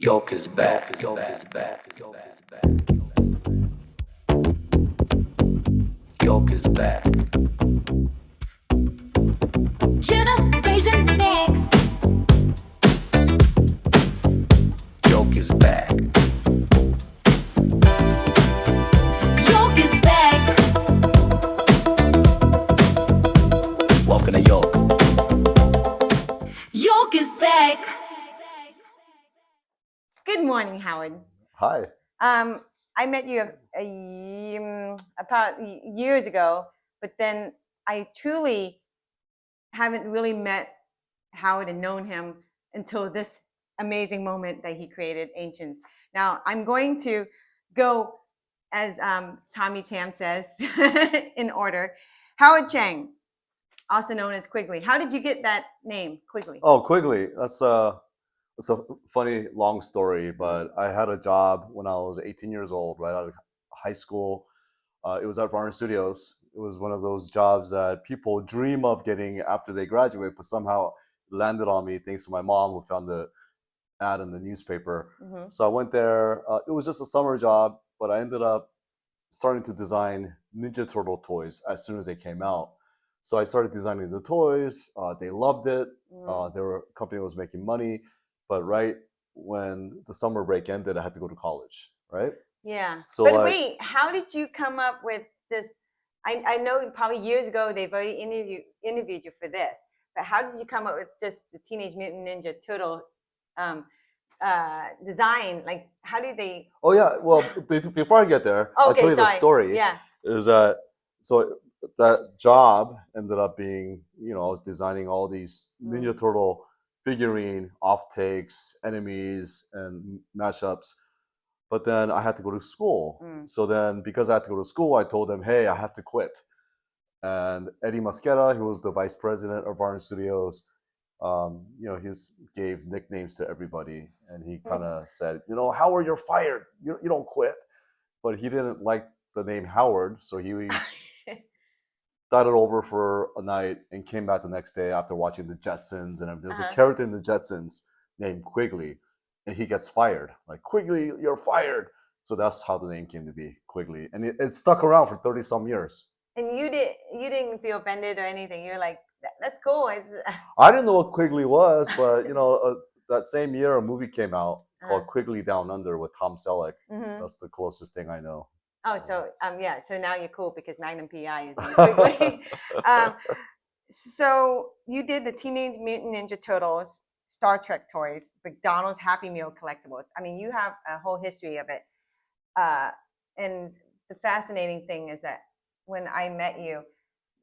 YOLK is back. YOLK is back. YOLK is back. YOLK is back. Generation next. YOLK is back. YOLK is back. Welcome to YOLK. YOLK is back. Good morning, Howard. Hi. I met you about years ago, but then I truly haven't really met Howard and known him until this amazing moment that he created, Ancients. Now, I'm going to go, as Tommy Tam says, in order. Howard Chang, also known as Quigley. How did you get that name, Quigley? Oh, Quigley. That's a funny long story, but I had a job when I was 18 years old, right out of high school. It was at Varner Studios. It was one of those jobs that people dream of getting after they graduate, but somehow it landed on me thanks to my mom who found the ad in the newspaper. Mm-hmm. So I went there. It was just a summer job, but I ended up starting to design Ninja Turtle toys as soon as they came out. So I started designing the toys. They loved it. Their company was making money, but right when the summer break ended, I had to go to college. Right? Yeah. So, but like- wait, how did you come up with this? I know probably years ago they've already interviewed you for this, but how did you come up with just the Teenage Mutant Ninja Turtle design? Like, how did they? Oh yeah. Well, before I get there, I'll Okay, tell you the sorry. story. Yeah. Is that so? That job ended up being, I was designing all these Ninja Turtle figurine offtakes, enemies, and mashups. But then I had to go to school. So then, because I had to go to school, I told them, "Hey, I have to quit." And Eddie Mosqueda, who was the vice president of Varner Studios, he gave nicknames to everybody, and he kind of said, "Howard, you're fired. You don't quit." But he didn't like the name Howard, so he thought it over for a night and came back the next day after watching the Jetsons, and there's a character in the Jetsons named Quigley, and he gets fired. Like, "Quigley, you're fired." So that's how the name came to be, Quigley, and it stuck around for 30 some years. And you didn't feel offended or anything. You're like, that's cool. I didn't know what Quigley was, but that same year a movie came out called Quigley Down Under with Tom Selleck. That's the closest thing I know. Oh, so yeah. So now you're cool because Magnum PI is in Quigley. So you did the Teenage Mutant Ninja Turtles, Star Trek toys, McDonald's Happy Meal collectibles. I mean, you have a whole history of it. And the fascinating thing is that when I met you,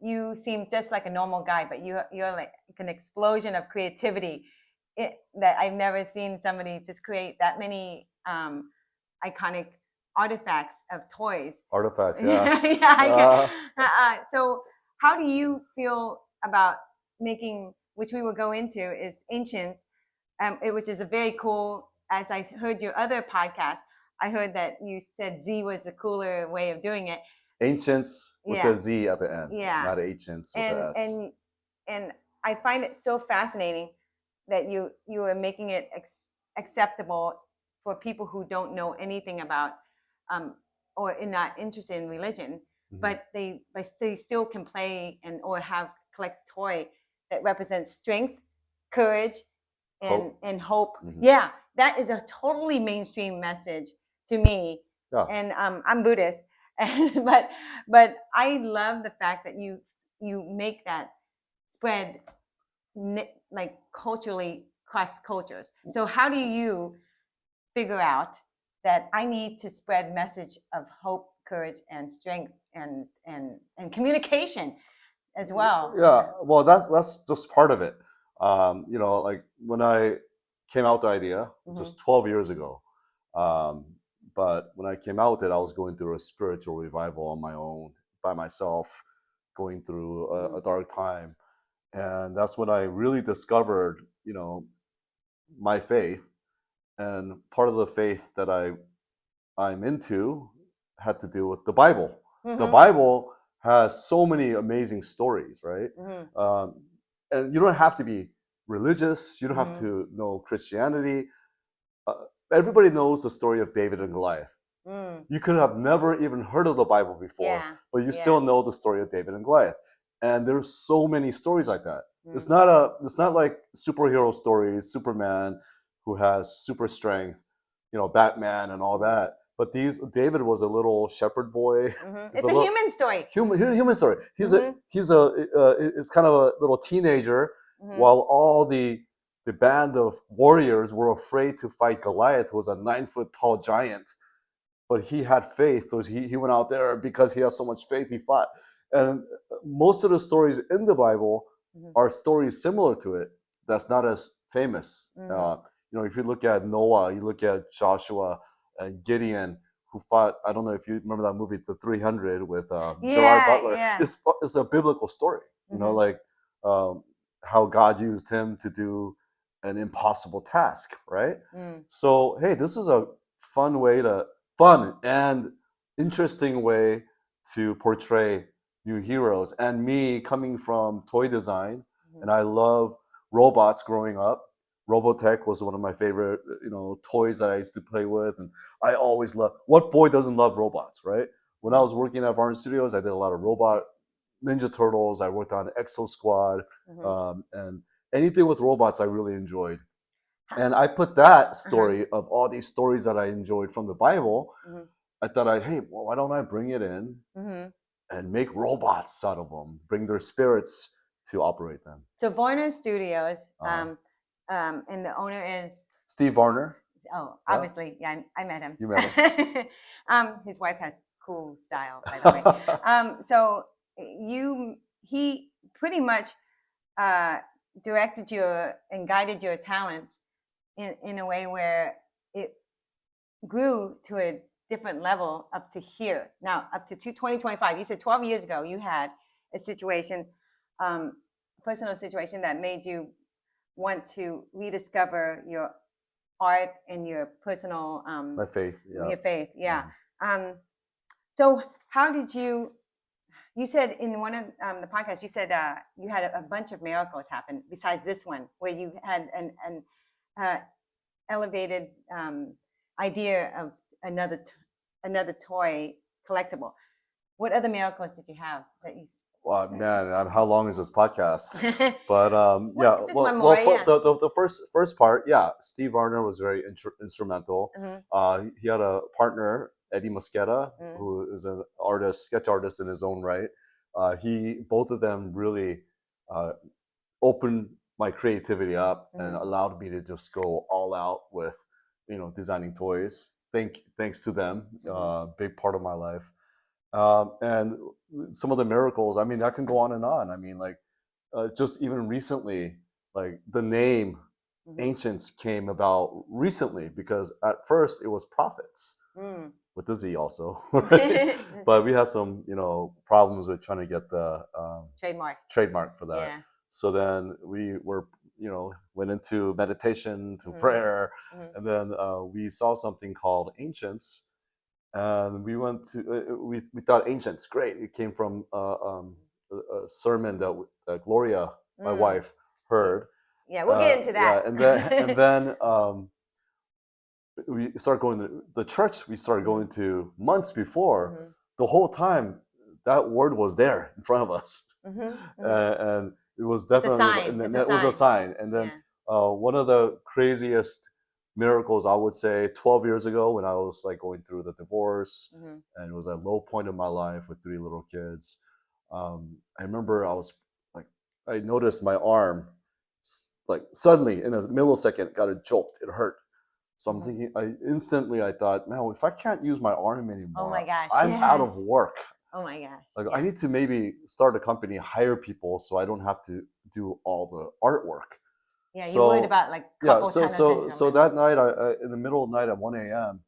you seemed just like a normal guy, but you're like an explosion of creativity that I've never seen somebody just create that many iconic artifacts of toys. Artifacts, yeah. Yeah. So how do you feel about making, which we will go into, is Ancients, which is a very cool, as I heard your other podcast, I heard that you said Z was the cooler way of doing it. Ancients with the Z at the end, not Ancients with the S. And I find it so fascinating that you are making it acceptable for people who don't know anything about or are not interested in religion, but they still can play or collect a toy that represents strength, courage, and hope. Yeah, that is a totally mainstream message to me. Yeah. And I'm Buddhist, but I love the fact that you make that spread like culturally across cultures. So how do you figure out that I need to spread message of hope, courage, and strength, and communication as well? Yeah, well, that's just part of it. Like when I came out with the idea, just 12 years ago. But when I came out with it, I was going through a spiritual revival on my own, by myself, going through a dark time. And that's when I really discovered, my faith. And part of the faith that I'm into had to do with the Bible. The Bible has so many amazing stories, right? And you don't have to be religious. You don't have to know Christianity. everybody knows the story of David and Goliath. Mm. You could have never even heard of the Bible before, Yeah. but you Yeah. still know the story of David and Goliath. And there's so many stories like that. Mm. It's not like superhero stories, Superman who has super strength, Batman and all that. But David was a little shepherd boy. Mhm. He's It's a human story. Human story. He's Mhm. it's kind of a little teenager, Mhm. while all the band of warriors were afraid to fight Goliath, who was a 9 foot tall giant. But he had faith, so he went out there because he has so much faith. He fought, and most of the stories in the Bible Mhm. are stories similar to it. That's not as famous. Mhm. If you look at Noah, you look at Joshua and Gideon, who fought. I don't know if you remember that movie, The 300, with Gerard Yeah, Butler. yeah. It's a biblical story. Mhm. Like how God used him to do an impossible task, right? Mm. So hey, this is a fun and interesting way to portray new heroes. And me coming from toy design, and I love robots growing up. Robotech was one of my favorite, toys that I used to play with, and I always love. What boy doesn't love robots, right? When I was working at Varn Studios, I did a lot of robot Ninja Turtles. I worked on Exo Squad, and anything with robots I really enjoyed. And I put that story of all these stories that I enjoyed from the Bible. I thought, why don't I bring it in and make robots out of them, bring their spirits to operate them. So Varner Studios, and the owner is Steve Varner. Oh, obviously, yeah, I met him. You met him. His wife has cool style, by the way. So he pretty much directed you and guided your talents in a way where it grew to a different level up to here. Now, up to 2025. You said 12 years ago you had a situation, personal situation that made you want to rediscover your art and your personal my faith. Yeah. Your faith, yeah. So how did you said in one of the podcasts, you said you had a bunch of miracles happen besides this one, where you had an elevated idea of another toy collectible. What other miracles did you have that you? Well, man, how long is this podcast? But the first part, Steve Varner was very instrumental. He had a partner, Eddie Mosqueda, who is an sketch artist in his own right. Both of them really opened my creativity up and allowed me to just go all out with, designing toys. Thanks to them, big part of my life. And some of the miracles, I mean, that can go on and on. I mean, like just even recently, like the name Ancients came about recently, because at first it was Prophets with the Z also, right? But we had some, problems with trying to get the trademark for that. Yeah. So then we were, went into meditation, to prayer, and then we saw something called Ancients. And we went to we thought Ancients, great. It came from a sermon that Gloria, my wife, heard. Yeah, we'll get into that. Yeah, and then we started going to the church. We started going to months before. The whole time, that word was there in front of us, and it was definitely it was a sign. And then one of the craziest miracles, I would say, 12 years ago, when I was like going through the divorce, and it was a low point in my life with 3 little kids. I remember I noticed my arm, like suddenly in a millisecond, got a jolt. It hurt. So I'm thinking, I thought, man, if I can't use my arm anymore, oh my gosh, I'm out of work. Oh my gosh. Like I need to maybe start a company, hire people, so I don't have to do all the artwork. Yeah, you worried about like carpal tunnel syndrome. So that night, I in the middle of the night at 1 a.m.,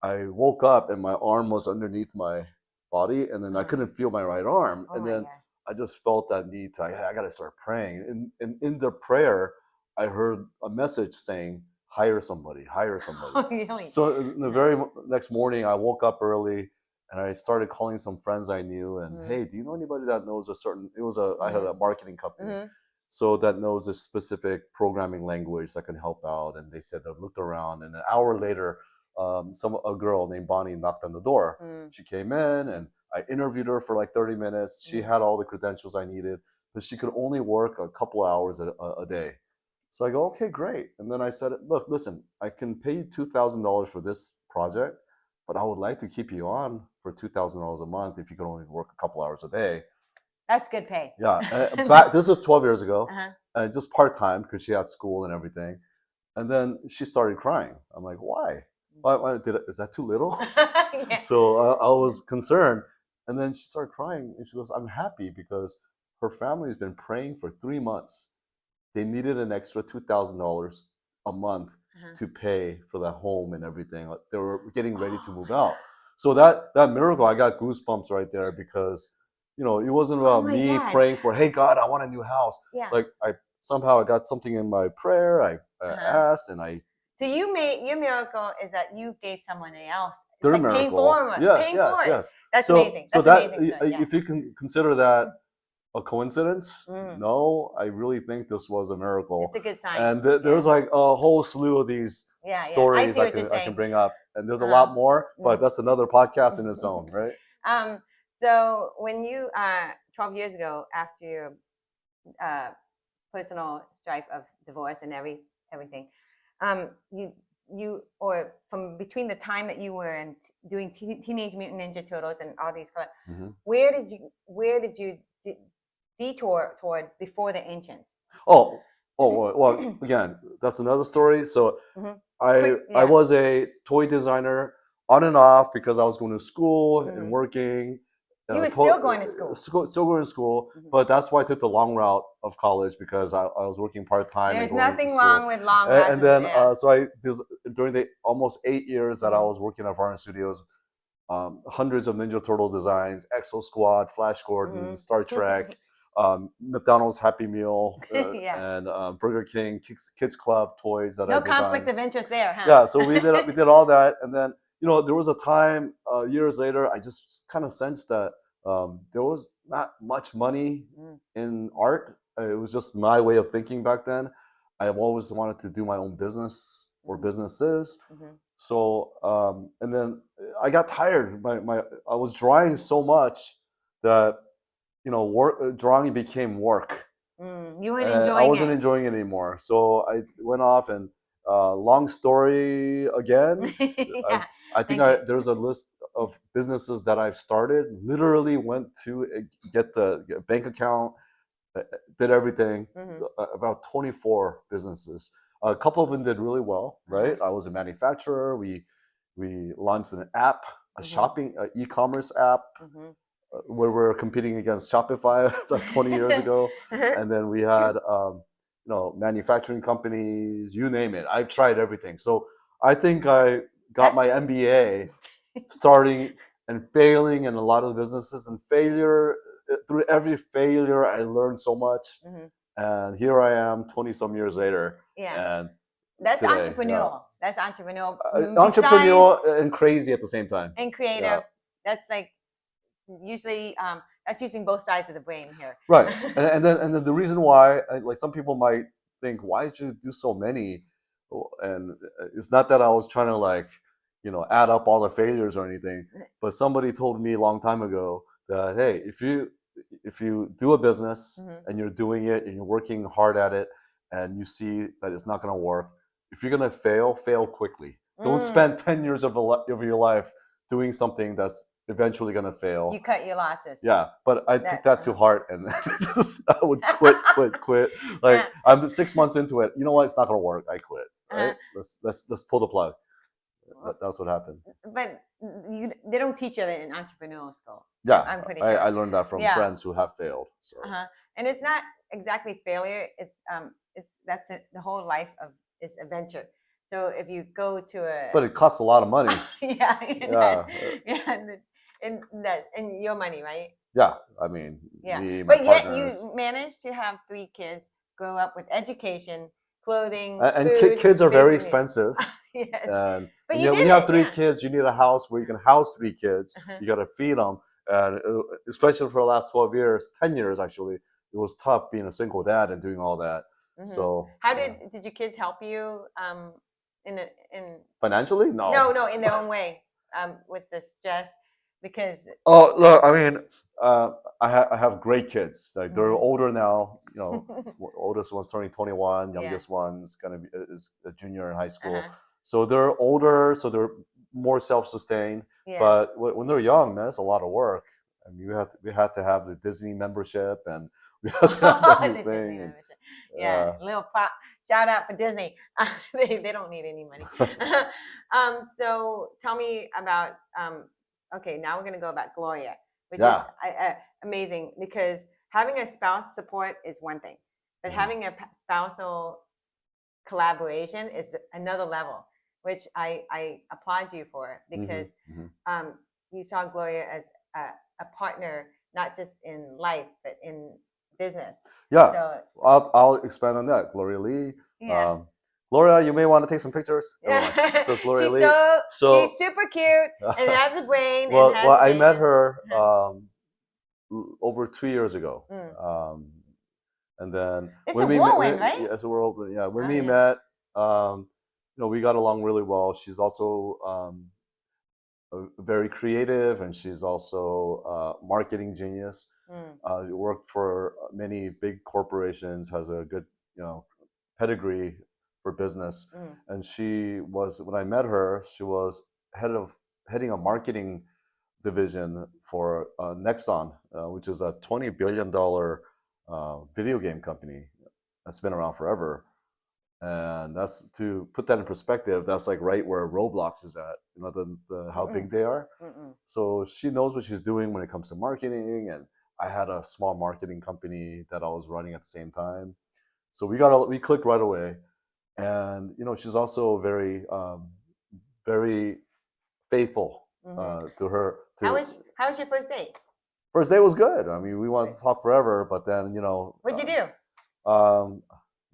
I woke up and my arm was underneath my body, and then I couldn't feel my right arm, and then I just felt that need to. I got to start praying, and in the prayer, I heard a message saying, "Hire somebody, hire somebody." Oh, really? So the very next morning, I woke up early. And I started calling some friends I knew, and hey, do you know anybody that knows a certain? I had a marketing company, so that knows a specific programming language that can help out. And they said they looked around, and an hour later, a girl named Bonnie knocked on the door. She came in, and I interviewed her for like 30 minutes. She had all the credentials I needed, but she could only work a couple of hours a day. So I go, okay, great. And then I said, look, listen, I can pay you $2,000 for this project, but I would like to keep you on for $2,000 a month if you could only work a couple hours a day. That's good pay. Yeah, this was 12 years ago, just part-time because she had school and everything. And then she started crying. I'm like, why? Is that too little? Yeah. So I was concerned. And then she started crying, and she goes, I'm happy because her family has been praying for 3 months. They needed an extra $2,000 a month to pay for the home and everything. They were getting ready to move out. So that miracle, I got goosebumps right there because, it wasn't about me praying for, hey, God, I want a new house. Yeah. Like I got something in my prayer. I asked, and I. So your miracle is that you gave someone else. It's Their like miracle. paying forward. Yes. That's amazing. So That's that, amazing. if you can consider that a coincidence, no, I really think this was a miracle. It's a good sign. And there's like a whole slew of these stories I can bring up, and there's a lot more, but that's another podcast in its own, right? So when you 12 years ago, after your personal strife of divorce and everything, you or from between the time that you were doing Teenage Mutant Ninja Turtles and all these, where did you detour toward before the Ancients? Well, again, that's another story. So I was a toy designer on and off because I was going to school and working. You were still going to school. Still going to school, but that's why I took the long route of college because I was working part-time. There's nothing wrong with long routes. And then, during the almost 8 years that I was working at Varna Studios, hundreds of Ninja Turtle designs, Exo Squad, Flash Gordon, Star Trek, McDonald's Happy Meal, and Burger King, Kids Club toys that I designed. No conflict of interest there, huh? Yeah, so we did all that, and then there was a time years later I just kind of sensed that there was not much money in art. It was just my way of thinking back then. I've always wanted to do my own business or businesses. So and then I got tired. I was drawing so much that drawing became work. You weren't enjoying it. I wasn't enjoying it anymore. So I went off and long story again. I think there's a list of businesses that I've started. Literally went to get the bank account, did everything. About 24 businesses. A couple of them did really well, right? I was a manufacturer. We launched an app, a shopping, e-commerce app, where we're competing against Shopify 20 years ago. And then we had, manufacturing companies, you name it. I've tried everything. So I think I got my MBA starting and failing in a lot of the businesses, and through every failure, I learned so much. And here I am 20 some years later. Yeah. And that's today, entrepreneurial. That's entrepreneurial. Entrepreneurial and crazy at the same time. And creative. Yeah. That's like usually that's using both sides of the brain here. Right. and then the reason why, like some people might think, why did you do so many? And it's not that I was trying to add up all the failures or anything, but somebody told me a long time ago that, hey, if you do a business and you're doing it and you're working hard at it and you see that it's not going to work, if you're going to fail quickly. Don't spend 10 years of your life doing something that's eventually going to fail. You cut your losses. Yeah, but I took that to heart, and I would quit. Like I'm 6 months into it. You know what? It's not going to work. I quit. Right? Let's pull the plug. That's what happened. But they don't teach you that in entrepreneurial school. Yeah, I'm pretty sure. I learned that from friends who have failed. So. And it's not exactly failure. It's that's it. The whole life is adventure. So if you go to but it costs a lot of money. And your money, right? Yeah, I mean, me, my but partners. Yet you managed to have 3 kids, grow up with education, clothing, and food, kids are very expensive. Yes. And but when you have 3 kids, you need a house where you can house 3 kids. You got to feed them, and especially for the last 12 years, 10 years actually, it was tough being a single dad and doing all that. So how did your kids help you in financially? no in their own way with the stress? Because oh look, I mean, I have great kids. Like they're older now. You know, oldest one's turning 21. Youngest one's gonna be is a junior in high school. So they're older, so they're more self-sustained. But when they're young, man, it's a lot of work. I mean, we had to have the Disney membership, and we had to have everything. And, little pop, shout out for Disney. They don't need any money. So tell me about. Okay, now we're going to go about Gloria, which is amazing, because having a spouse support is one thing, but having a spousal collaboration is another level, which I applaud you for, because you saw Gloria as a partner, not just in life, but in business. Yeah, so, I'll expand on that. Gloria Lee. Gloria, you may want to take some pictures. So Gloria Lee. She's super cute and has a brain. Well, and has I met her over 2 years ago, and then it's when a whirlwind, right? Yeah, it's a whirlwind. Yeah, when we met, you know, we got along really well. She's also very creative, and she's also a marketing genius. Worked for many big corporations, has a good, you know, pedigree for business. And she was, when I met her, she was heading a marketing division for Nexon, which is a $20 billion video game company that's been around forever. And that's, to put that in perspective, that's like right where Roblox is at, you know, how big they are. So she knows what she's doing when it comes to marketing. And I had a small marketing company that I was running at the same time. So we clicked right away. And, you know, she's also very, very faithful to her. How was your first date? First date was good. I mean, we wanted to talk forever, but then, you know. What'd you do? I'm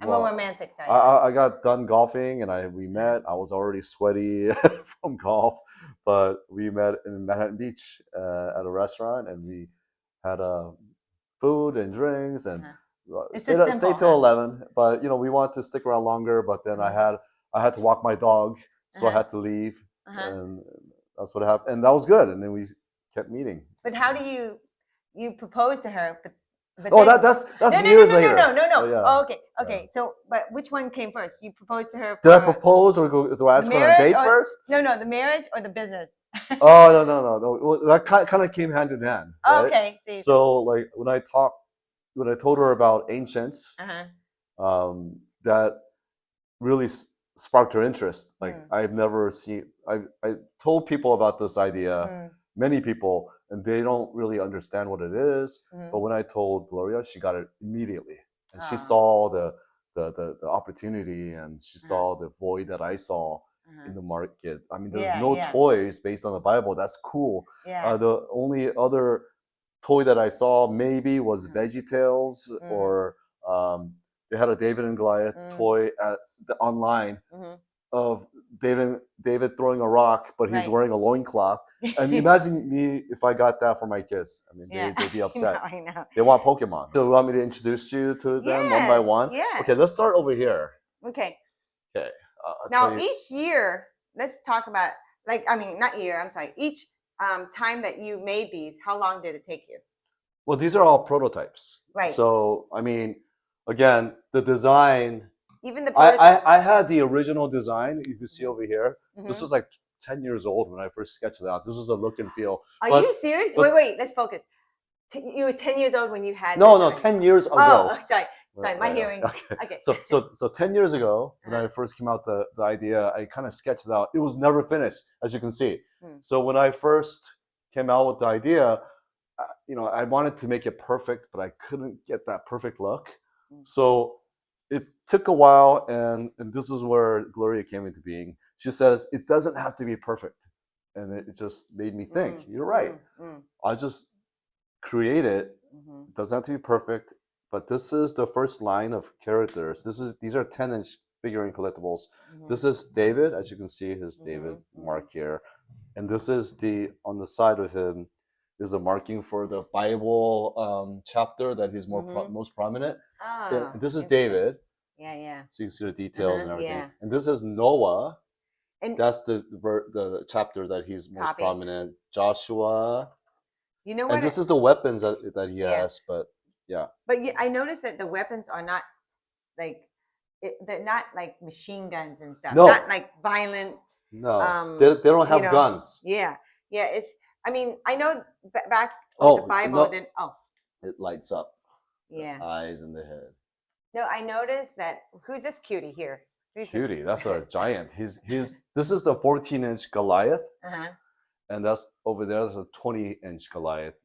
a romantic side. I got done golfing, and we met. I was already sweaty from golf, but we met in Manhattan Beach at a restaurant, and we had food and drinks, and stayed till 11. But you know, we wanted to stick around longer. But then I had to walk my dog, so I had to leave, and that's what happened. And that was good. And then we kept meeting. But how do you propose to her? But that's years later. No. Oh, yeah. Okay. So, but which one came first? You proposed to her. Did I propose, or do I ask her on a date first? No, the marriage or the business. Oh no. Well, that kind of came hand in hand. Right? Okay. So like when I told her about ancients, that really sparked her interest. Like I've never seen. I told people about this idea, many people, and they don't really understand what it is. But when I told Gloria, she got it immediately, and she saw the opportunity, and she saw the void that I saw in the market. I mean, there's no toys based on the Bible. That's cool. The only other toy that I saw maybe was VeggieTales, or they had a David and Goliath toy at online of David throwing a rock, but he's wearing a loincloth. I mean, imagine me if I got that for my kids. I mean, they'd be upset. I know. They want Pokemon. So you want me to introduce you to them one by one? Yeah. Okay, let's start over here. Okay. Now each year, let's talk about, not year, I'm sorry. Each time that you made these, how long did it take you? Well, these are all prototypes. Right. So, I mean, again, the design. Even the prototypes. I had the original design, you can see over here. This was like 10 years old when I first sketched it out. This was a look and feel. Are you serious? Wait, let's focus. You were 10 years old when you had No, 10 years ago. Oh, sorry, my hearing. Okay. So 10 years ago, when I first came out the idea, I kind of sketched it out. It was never finished, as you can see. So when I first came out with the idea, you know, I wanted to make it perfect, but I couldn't get that perfect look. So it took a while, and this is where Gloria came into being. She says, it doesn't have to be perfect. And it just made me think, you're right. I'll just create it. It doesn't have to be perfect, but this is the first line of characters. These are 10-inch figurine collectibles. This is David, as you can see, his David mark here. And this is on the side of him, is a marking for the Bible chapter that he's most prominent. Oh, This is interesting. David. Yeah. So you can see the details and everything. Yeah. And this is Noah. And That's the chapter that he's most Copy. prominent. Joshua. you know what? And this is the weapons that he Yeah. has. But yeah. But I noticed that the weapons are not like they're not like machine guns and stuff. No. Not like violent. No, they don't have guns. Yeah. It's. I mean, I know back with Oh, the Bible. no. Then It lights up. yeah. The eyes and the head. No, I noticed that. Who's this cutie here? Who's Cutie, this? that's a giant. He's This is the 14-inch Goliath, and that's over there. That's a 20-inch Goliath.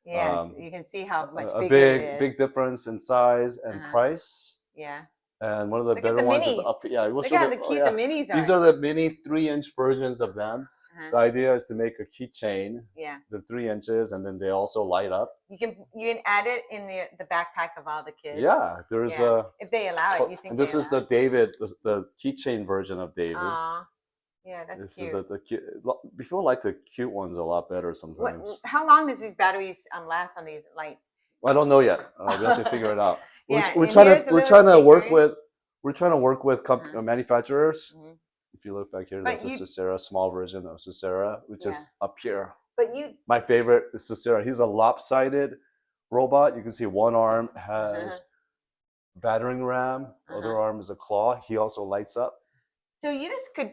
Yeah, you can see how much a bigger it is. big difference in size and price. Yeah. And one of the Look at better the ones is minis. up. Yeah, Look how cute the minis are. These are the mini 3-inch versions of them. The idea is to make a keychain. Yeah. They're 3 inches, and then they also light up. You can add it in the backpack of all the kids. Yeah, there's a. If they allow it, you think. And this is the David, the keychain version of David. Yeah, that's this cute. Is the cute. People like the cute ones a lot better sometimes. How long does these batteries last on these lights? I don't know yet. We have to figure it out. Yeah, we're trying to work with manufacturers. Mhm. If you look back here, that's a Sisera, small version of Sisera, which is up here. But my favorite is Sisera. He's a lopsided robot. You can see one arm has battering ram, other arm is a claw. He also lights up. So you just could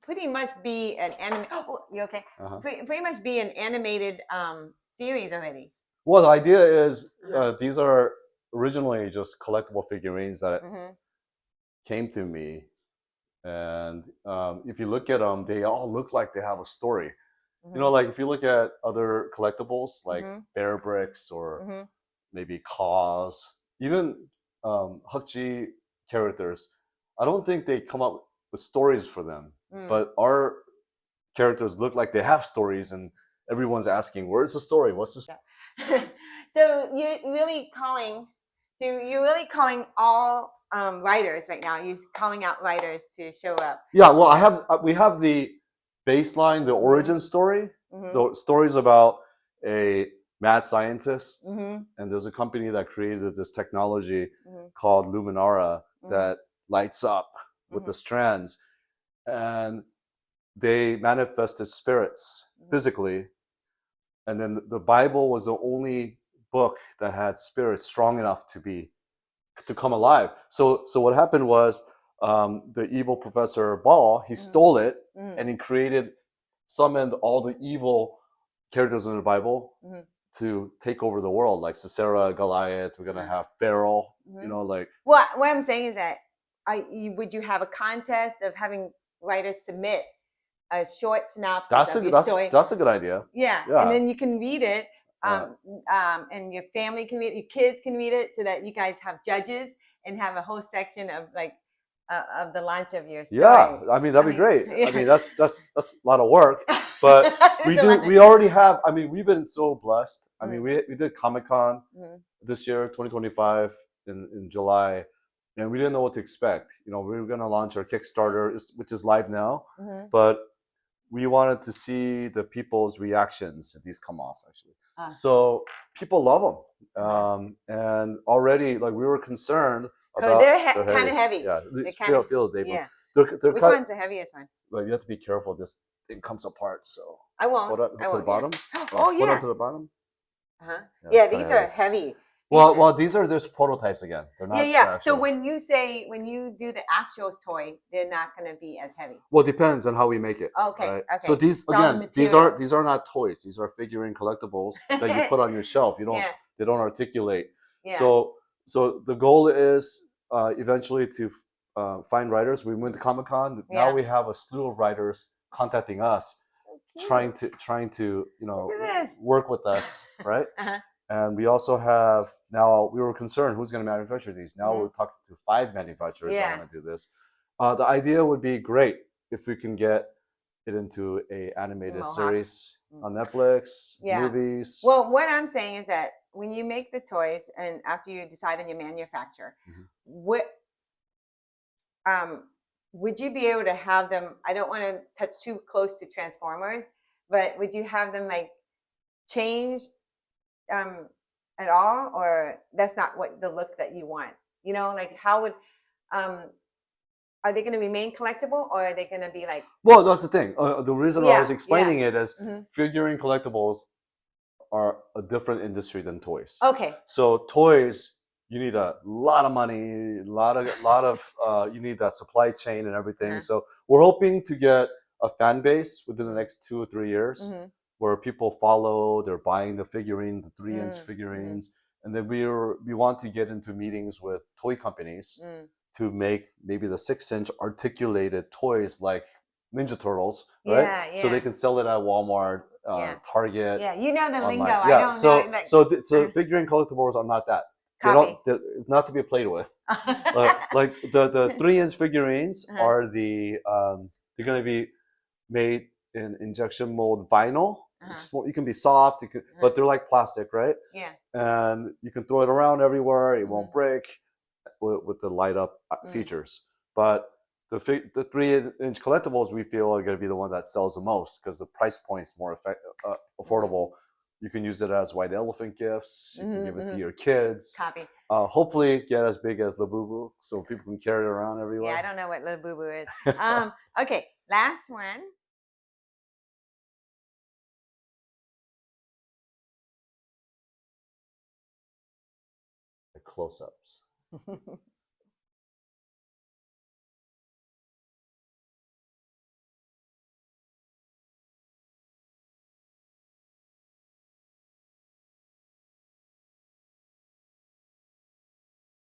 pretty much be an anime. Oh, you okay? Pretty much be an animated series already. Well, the idea is these are originally just collectible figurines that came to me. And if you look at them, they all look like they have a story. You know, like if you look at other collectibles, like Bear Bricks or maybe Claws, even Hukji characters, I don't think they come up with stories for them. But our characters look like they have stories, and everyone's asking, "Where's the story? What's the story?" So you're really calling all writers right now. You're calling out writers to show up. Yeah, well, we have the baseline, the origin story, the stories about a mad scientist, and there's a company that created this technology called Luminara that lights up with the strands, and they manifested spirits physically, and then the Bible was the only book that had spirits strong enough to come alive. So what happened was the evil Professor Ball, he stole it and he summoned all the evil characters in the Bible to take over the world, like Sisera, Goliath. We're gonna have Pharaoh. You know, like. What I'm saying is that would you have a contest of having writers submit a short synopsis of your story? That's a good idea. Yeah, and then you can read it. And your family can read it, your kids can read it, so that you guys have judges and have a whole section of of the launch of your story. Yeah, I mean that'd be great. Yeah. I mean that's a lot of work, but we already have. I mean, we've been so blessed. I mean, we did Comic-Con this year, 2025 in July, and we didn't know what to expect. You know, we were going to launch our Kickstarter, which is live now, but we wanted to see the people's reactions if these come off actually. So people love them, and already like we were concerned about. They're kind of heavy. Yeah, feel Dave. Yeah. They're Which one's the heaviest one? Like you have to be careful. This thing comes apart. So I won't. Hold up to the bottom. Oh yeah. Hold up to the bottom. Yeah, these are heavy. Well, these are just prototypes again. They're not. Yeah. So when you do the actual toy, they're not going to be as heavy. Well, it depends on how we make it. Okay. Right? Okay. So these are not toys. These are figurine collectibles that you put on your shelf. You don't. Yeah. They don't articulate. Yeah. So the goal is eventually to find writers. We went to Comic-Con. Now we have a slew of writers contacting us, trying to work with us, right? And we also have now. We were concerned who's going to manufacture these. Now we're talking to 5 manufacturers that want to do this. The idea would be great if we can get it into a animated series on Netflix, movies. Well, what I'm saying is that when you make the toys and after you decide on your manufacturer, would you be able to have them? I don't want to touch too close to Transformers, but would you have them like changed at all, or that's not what the look that you want? You know, like how would are they going to remain collectible, or are they going to be like? Well, that's the thing. The reason I was Yeah, explaining yeah. it is figurine collectibles are a different industry than toys. Okay. So toys, you need a lot of money, lot of you need that supply chain and everything. So we're hoping to get a fan base within the next 2 or 3 years, where people follow, they're buying the figurine, the 3-inch figurines, and then we want to get into meetings with toy companies to make maybe the 6-inch articulated toys like Ninja Turtles, right? Yeah, So they yeah. can sell it at Walmart, Target. Yeah, you know the lingo. Online. I Yeah, don't so know. Like, so figurine collectibles are not that. They copy. it's not to be played with. Like the 3-inch figurines are the they're gonna be made in injection mold vinyl. You can be soft, but they're like plastic, right? Yeah. And you can throw it around everywhere; it won't break with the light up features. But the 3-inch collectibles we feel are going to be the one that sells the most because the price point is more affordable. You can use it as white elephant gifts. You can give it to your kids. Copy. Hopefully get as big as Labubu so people can carry it around everywhere. Yeah, I don't know what Labubu is. Okay, last one. The close-ups.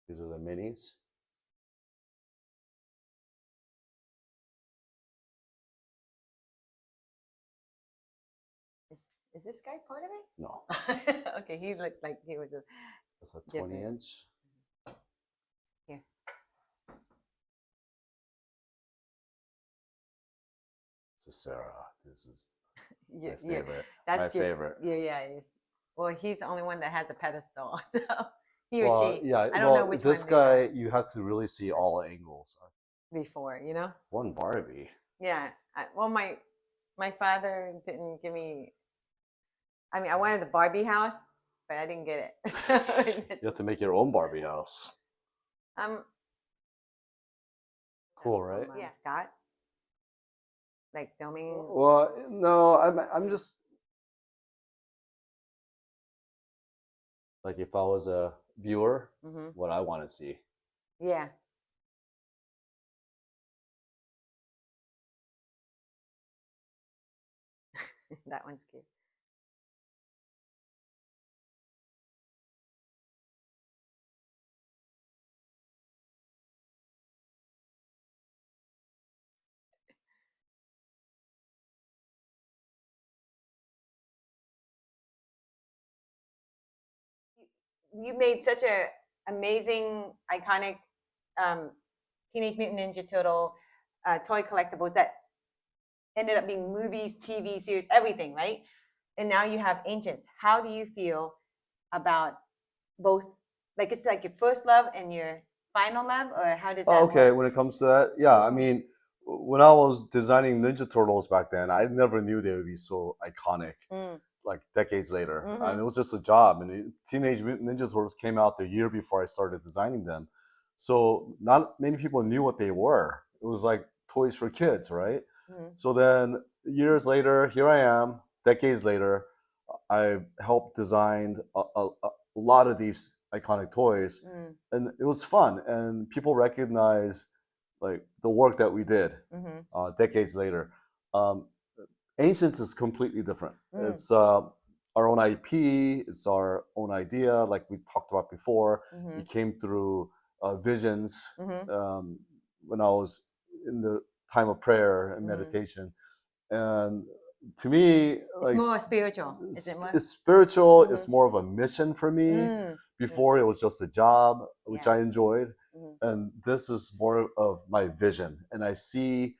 These are the minis. Is this guy part of it? No. Okay, he looked like he was a. That's a 20-inch. Here. This is Sarah. This is Yeah, my favorite. That's my your favorite. Yeah. Well, he's the only one that has a pedestal, so he or she. Yeah. I don't know which this one guy, you have to really see all angles. Before, you know. One Barbie. Yeah. Well, my father didn't give me. I mean, I wanted the Barbie house, but I didn't get it. You have to make your own Barbie house. Cool, right? Yeah, Scott. Like filming. Well, no, I'm just like if I was a viewer, what I want to see. Yeah. That one's cute. You made such a amazing, iconic Teenage Mutant Ninja Turtle toy collectibles that ended up being movies, TV series, everything, right? And now you have Ancients. How do you feel about both? Like it's like your first love and your final love, or how does that Okay, work? when it comes to that, yeah, I mean, when I was designing Ninja Turtles back then, I never knew they would be so iconic. Like decades later, and it was just a job. And Teenage Mutant Ninja Turtles came out the year before I started designing them, so not many people knew what they were. It was like toys for kids, right? So then years later, here I am. Decades later, I helped design a lot of these iconic toys, and it was fun. And people recognize like the work that we did decades later. Ancients is completely different. It's our own IP. It's our own idea, like we talked about before. It came through visions when I was in the time of prayer and meditation. And to me, it's more spiritual. Is it more? It's spiritual. It's more of a mission for me. Before it was just a job, which I enjoyed, and this is more of my vision. And I see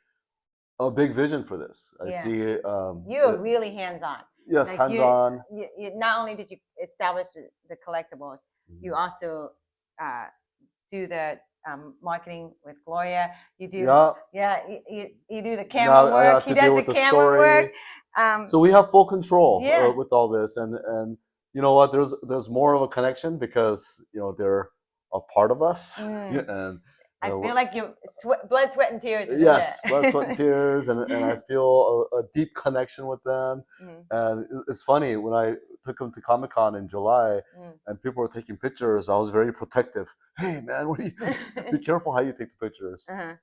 a big vision for this. I see. You're really hands-on. Yes, like hands-on. You not only did you establish the collectibles, you also do the marketing with Gloria. You do, you do the camera work. He does the camera work. So we have full control Yeah. with all this, and you know what? There's more of a connection because they're a part of us, and I we're- feel like you blood, sweat, and tears. Isn't yes, it? blood, sweat, and tears, and I feel a deep connection with them. Mm, And it's funny when I took them to Comic-Con in July, mm. and people were taking pictures. I was very protective. Hey, man, what do you? Be careful how you take the pictures. Uh-huh.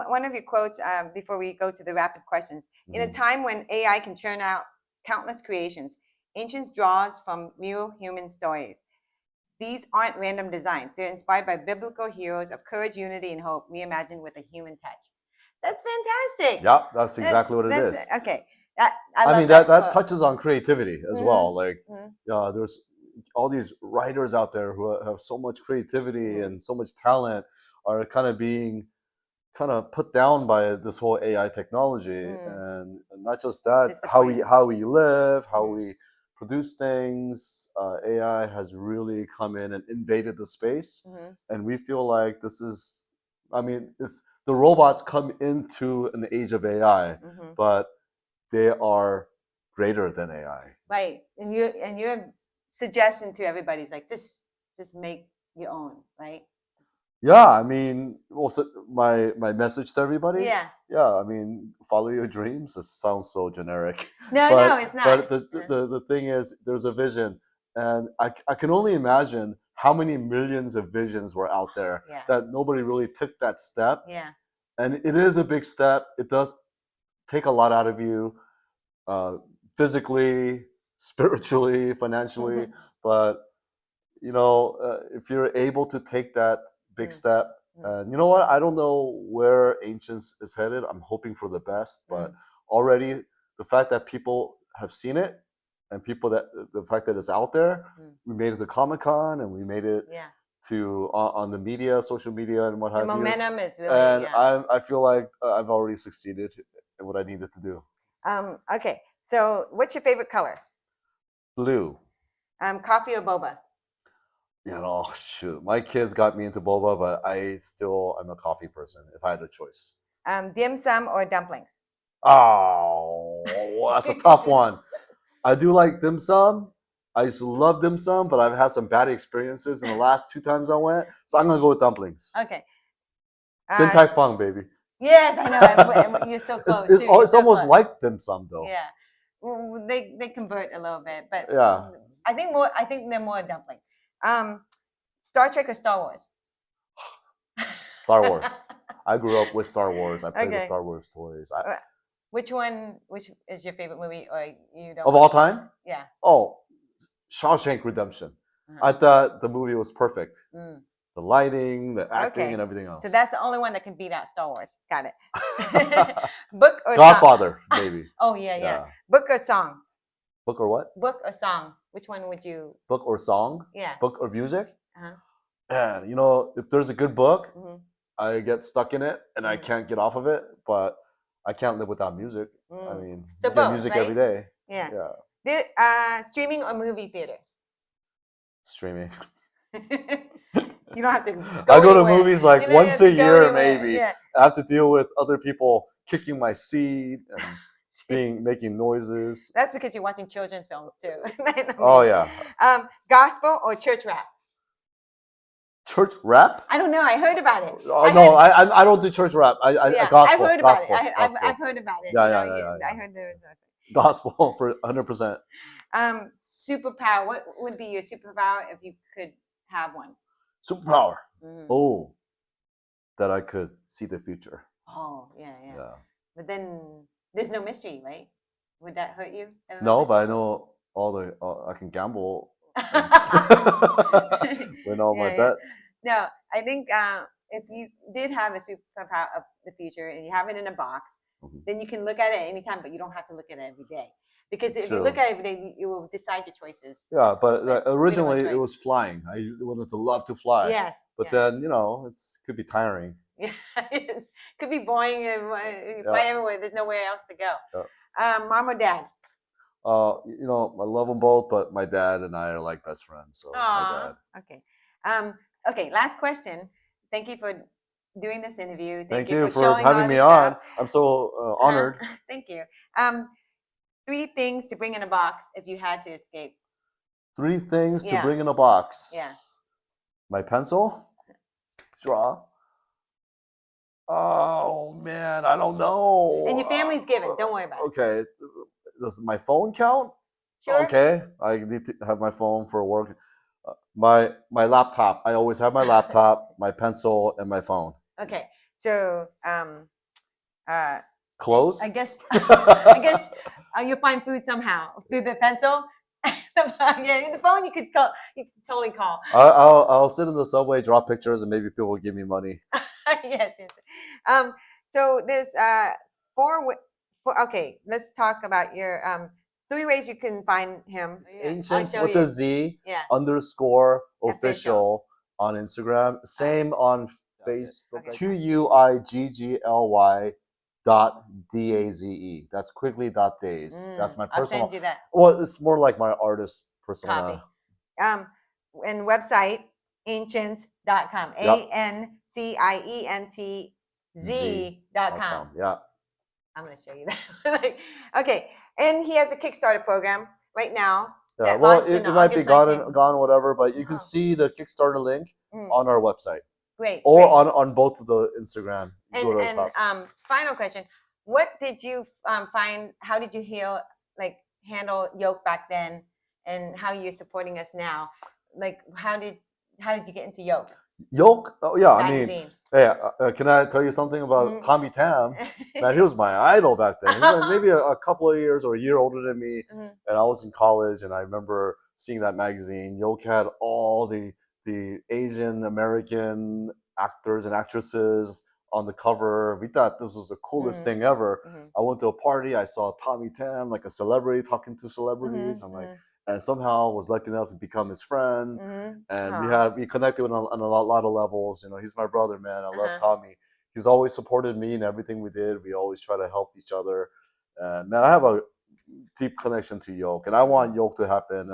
One of your quotes before we go to the rapid questions. In a Mhm. time when AI can churn out countless creations, ancients draws from real human stories. These aren't random designs. They're inspired by biblical heroes of courage, unity, and hope, reimagined with a human touch. That's fantastic. Yeah, that's exactly what it That's is. okay. I love mean that quote. touches on creativity as Mhm, well. Like, mhm, there's all these writers out there who have so much creativity Mhm. and so much talent are kind of being kind of put down by this whole AI technology, and not just that, Disappointed. how we live, how Mhm. we produce things. AI has really come in and invaded the space, Mhm. and we feel like this is. I mean, it's the robots come into an age of AI, Mhm. but they are greater than AI. Right, and your suggestion to everybody is like just make your own, right? Yeah, I mean, also my message to everybody. Yeah. Yeah, I mean, follow your dreams. This sounds so generic, No, but no, it's not. but the thing is, there's a vision, and I can only imagine how many millions of visions were out there Yeah. that nobody really took that step, Yeah. and it is a big step. It does take a lot out of you, uh, physically, spiritually, financially, but if you're able to take that big step, and you know what, I don't know where Ancients is headed. I'm hoping for the best, but already the fact that people have seen it, and the fact that it's out there, we made it to Comic-Con, and we made it Yeah. to on the media, social media, and what The have you. momentum is really. And Yeah. I feel like I've already succeeded in what I needed to do. Okay. So, what's your favorite color? Blue. Coffee or boba? Shoot, my kids got me into boba, but I still am a coffee person if I had a choice. Dim sum or dumplings? Oh, that's a tough one. I do like dim sum. I used to love dim sum, but I've had some bad experiences in the last 2 times I went. So I'm gonna go with dumplings. Okay. Din Tai Fung, baby. Yes, I know. You're so close. It's, too. You're it's so almost close. like dim sum, though. Yeah. Well, they convert a little bit, but Yeah. I think they're more dumpling. Star Trek or Star Wars? Star Wars. I grew up with Star Wars. I played with Okay. Star Wars toys. Which is your favorite movie, or you don't? Of all time? Yeah. Oh, Shawshank Redemption. I thought the movie was perfect. The lighting, the acting, and everything else. So that's the only one that can beat out Star Wars. Got it. Book or Godfather, maybe. Oh yeah. Book or song? Book or what? Book or song? Which one would you? Book or song? Yeah. Book or music? Uh-huh. And if there's a good book, Mhm. I get stuck in it and I can't get off of it. But I can't live without music. I mean, So you get both, music right? every day. Yeah. Streaming or movie theater? Streaming. You don't have to. I go to anywhere. movies like You don't once have a to go year, anywhere. maybe. Yeah. I have to deal with other people kicking my seat and making noises. That's because you're watching children's films too. Oh yeah. Gospel or church rap? Church rap? I don't know. I heard about it. Oh no, I don't do church rap. Yeah, Gospel. I've heard Gospel. about it. Gospel. I've heard about it. Yeah, You know, yeah. I heard there was Gospel for 100%. Superpower. What would be your superpower if you could have one? Superpower. Oh, that I could see the future. Oh, yeah. But then there's no mystery, right? Would that hurt you? No, but I know I can gamble. Win all my bets. No, I think if you did have a superpower of the future and you have it in a box, then you can look at it anytime, but you don't have to look at it every day. Because if you look at it every day, you will decide your choices. Yeah, but originally it was flying. I wanted to love to fly. Yes. But then, it could be tiring. Yeah, it could be boring and fly everywhere. There's nowhere else to go. Yeah. Mom or dad? I love them both, but my dad and I are like best friends. So my dad. Okay. Okay. Last question. Thank you for doing this interview. Thank you for showing all having me this on. stuff. I'm so honored. Thank you. 3 things to bring in a box if you had to escape. 3 things to Yeah. bring in a box. Yeah. My pencil. Draw. Oh man, I don't know. And your family's given. Don't worry about it. Okay. Does my phone count? Sure. Okay. I need to have my phone for work. My laptop. I always have my laptop, my pencil, and my phone. Okay. So Clothes. I guess you'll find food somehow through the pencil. Yeah, the phone you could totally call. I'll sit in the subway, draw pictures, and maybe people will give me money. Yes. So there's 4. Okay, let's talk about your 3 ways you can find him. Ancients I'll with show a you. Z Yeah. _official Official. on Instagram. Same on Facebook. Okay. QUIGGLY.DAZE. That's Quigley.daze. That's my I'll personal. send you that. Well, it's more like my artist persona. Copy. And website ancients.com. Yep. ANCIENTZ.com. Yeah. I'm going to show you that. Okay. And he has a Kickstarter program right now. Yeah. that Well, launched in it might be August 19th. gone, whatever, but you can Oh. see the Kickstarter link Mm. on our website Great. or great. on both of the Instagram. Go to the top. And final question: what did you find? How did you handle YOLK back then, and how you're supporting us now? Like, how did you get into YOLK? YOLK? Oh yeah, I mean, magazine? hey, can I tell you something about Tommy Tam? Man, he was my idol back then. He was maybe a couple of years or a year older than me, Mhm. and I was in college, and I remember seeing that magazine. YOLK had all the Asian American actors and actresses on the cover. We thought this was the coolest thing ever. Mhm. I went to a party. I saw Tommy Tam, like a celebrity, talking to celebrities. I'm like, and somehow was lucky enough to become his friend. And we connected on a lot of levels. You know, he's my brother, man. I love Tommy. He's always supported me in everything we did. We always try to help each other. And man, I have a deep connection to YOLK, and I want YOLK to happen.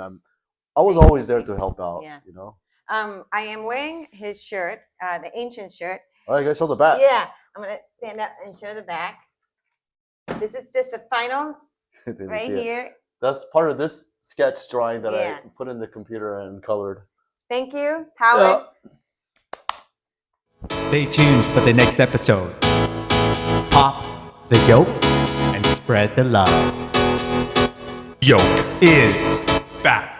I was always there to help out. Yeah. You know. I am wearing his shirt, the ancient shirt. All right, guys, show the back. Yeah, I'm gonna stand up and show the back. This is just a final right here. That's part of this sketch drawing that Yeah. I put in the computer and colored. Thank you, Howard. Stay tuned for the next episode. Pop the yolk and spread the love. Yolk is back.